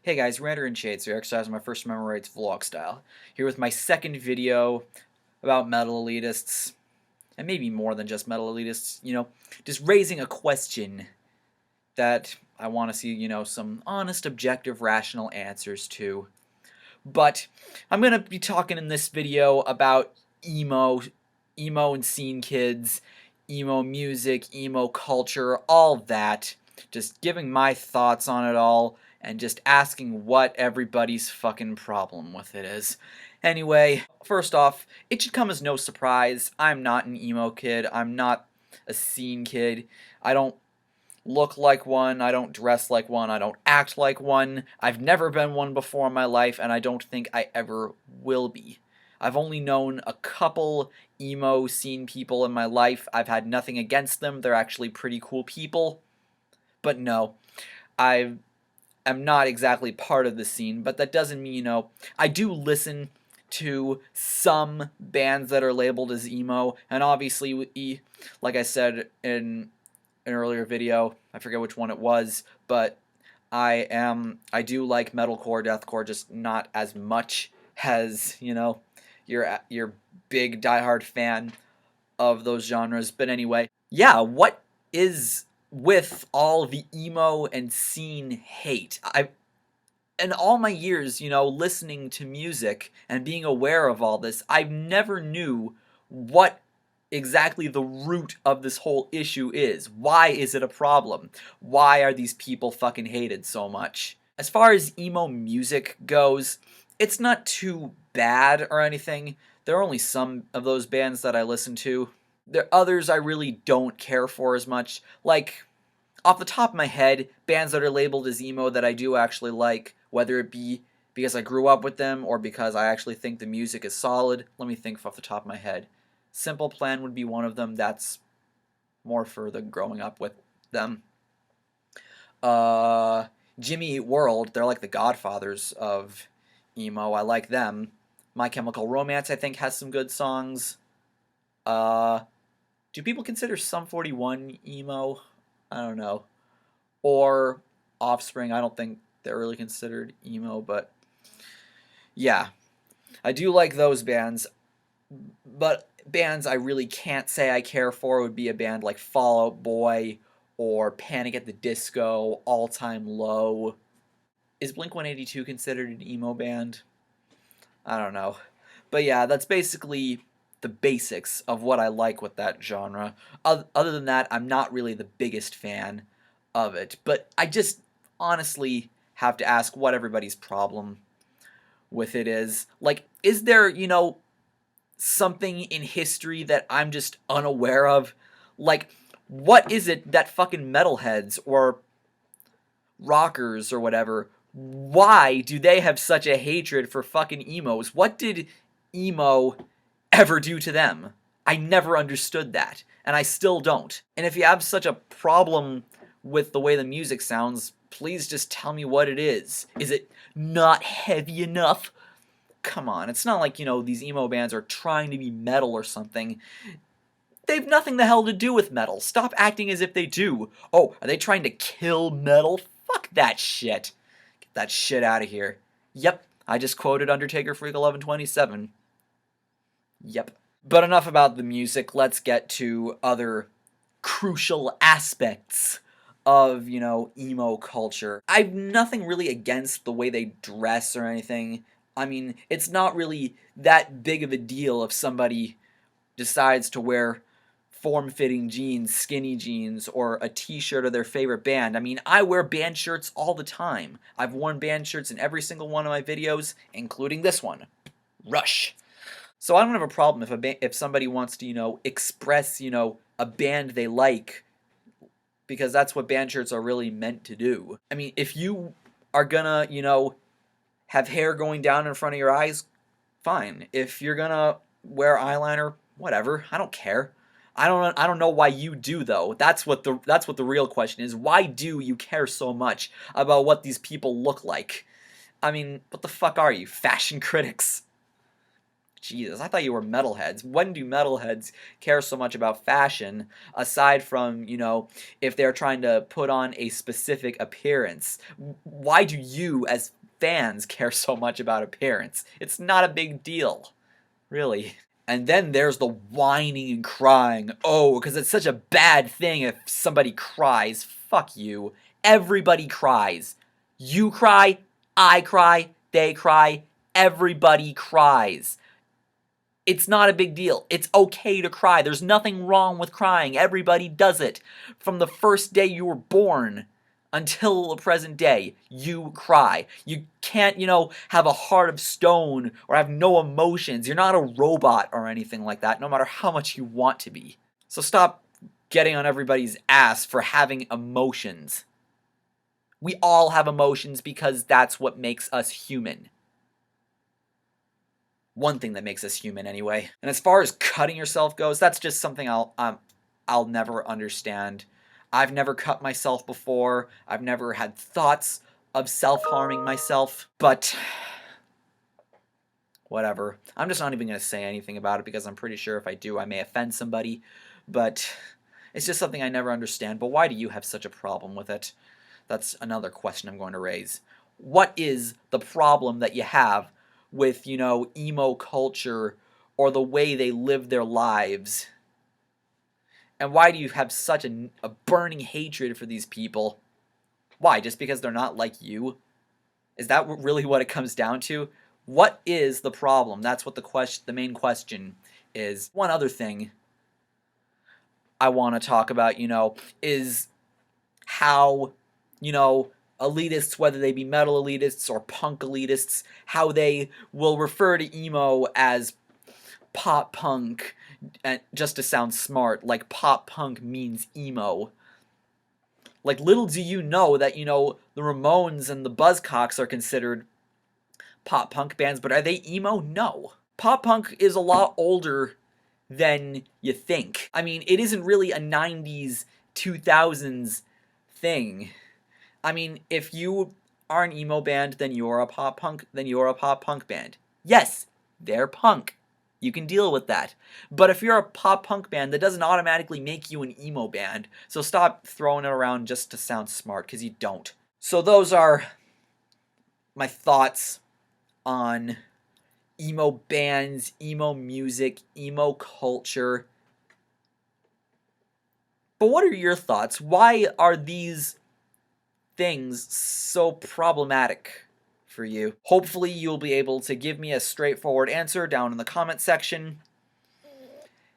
Hey guys, RanterInShades here, exercising my first memorates vlog style. Here with my second video about metal elitists, and maybe more than just metal elitists, just raising a question that I want to see, some honest, objective, rational answers to. But I'm going to be talking in this video about emo and scene kids, emo music, emo culture, all that. Just giving my thoughts on it all, and just asking what everybody's fucking problem with it is. Anyway, first off, it should come as no surprise, I'm not an emo kid, I'm not a scene kid, I don't look like one, I don't dress like one, I don't act like one, I've never been one before in my life, and I don't think I ever will be. I've only known a couple emo scene people in my life. I've had nothing against them, they're actually pretty cool people. But no, I am not exactly part of the scene, but that doesn't mean, I do listen to some bands that are labeled as emo, and obviously, like I said in an earlier video, I forget which one it was, but I do like metalcore, deathcore, just not as much as, your big diehard fan of those genres. But anyway, yeah, what is with all the emo and scene hate? In all my years, listening to music and being aware of all this, I never knew what exactly the root of this whole issue is. Why is it a problem? Why are these people fucking hated so much? As far as emo music goes, it's not too bad or anything. There are only some of those bands that I listen to. There are others I really don't care for as much. Like, off the top of my head, bands that are labeled as emo that I do actually like, whether it be because I grew up with them or because I actually think the music is solid. Let me think off the top of my head. Simple Plan would be one of them. That's more for the growing up with them. Jimmy Eat World, they're like the godfathers of emo. I like them. My Chemical Romance, I think, has some good songs. Do people consider Sum 41 emo? I don't know. Or Offspring, I don't think they're really considered emo, but yeah. I do like those bands, but bands I really can't say I care for would be a band like Fall Out Boy or Panic at the Disco, All Time Low. Is Blink-182 considered an emo band? I don't know. But yeah, that's basically the basics of what I like with that genre. Other than that, I'm not really the biggest fan of it. But I just honestly have to ask what everybody's problem with it is. Like, is there, something in history that I'm just unaware of? Like, what is it that fucking metalheads or rockers or whatever, why do they have such a hatred for fucking emos? What did emo ever do to them? I never understood that, and I still don't. And if you have such a problem with the way the music sounds, please just tell me what it is. Is it not heavy enough? Come on, it's not like, these emo bands are trying to be metal or something. They've nothing the hell to do with metal. Stop acting as if they do. Oh, are they trying to kill metal? Fuck that shit. Get that shit out of here. Yep, I just quoted Undertaker Freak 1127. Yep. But enough about the music. Let's get to other crucial aspects of, emo culture. I've nothing really against the way they dress or anything. I mean, it's not really that big of a deal if somebody decides to wear form-fitting jeans, skinny jeans, or a t-shirt of their favorite band. I mean, I wear band shirts all the time. I've worn band shirts in every single one of my videos, including this one, Rush. So I don't have a problem if somebody wants to, express, a band they like, because that's what band shirts are really meant to do. I mean, if you are gonna, have hair going down in front of your eyes, fine. If you're gonna wear eyeliner, whatever. I don't care. I don't know why you do though. That's what the real question is. Why do you care so much about what these people look like? I mean, what the fuck are you? Fashion critics? Jesus, I thought you were metalheads. When do metalheads care so much about fashion, aside from, if they're trying to put on a specific appearance? Why do you, as fans, care so much about appearance? It's not a big deal, really. And then there's the whining and crying. Oh, because it's such a bad thing if somebody cries. Fuck you. Everybody cries. You cry, I cry, they cry, everybody cries. It's not a big deal. It's okay to cry. There's nothing wrong with crying. Everybody does it. From the first day you were born until the present day, you cry. You can't, have a heart of stone or have no emotions. You're not a robot or anything like that, no matter how much you want to be. So stop getting on everybody's ass for having emotions. We all have emotions because that's what makes us human. One thing that makes us human, anyway. And as far as cutting yourself goes, that's just something I'll never understand. I've never cut myself before. I've never had thoughts of self-harming myself. But whatever. I'm just not even going to say anything about it because I'm pretty sure if I do, I may offend somebody. But it's just something I never understand. But why do you have such a problem with it? That's another question I'm going to raise. What is the problem that you have with, emo culture or the way they live their lives? And why do you have such a burning hatred for these people? Why? Just because they're not like you? Is that really what it comes down to? What is the problem? That's what the main question is. One other thing I want to talk about, is how, elitists, whether they be metal elitists or punk elitists, how they will refer to emo as pop punk, and just to sound smart, like pop punk means emo. Like, little do you know that, the Ramones and the Buzzcocks are considered pop punk bands, but are they emo? No. Pop punk is a lot older than you think. I mean, it isn't really a 90s, 2000s thing. I mean, if you are an emo band, then you're a pop punk band. Yes, they're punk. You can deal with that. But if you're a pop punk band, that doesn't automatically make you an emo band. So stop throwing it around just to sound smart, because you don't. So those are my thoughts on emo bands, emo music, emo culture. But what are your thoughts? Why are these things so problematic for you? Hopefully you'll be able to give me a straightforward answer down in the comment section.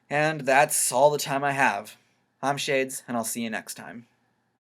And that's all the time I have. I'm Shades, and I'll see you next time.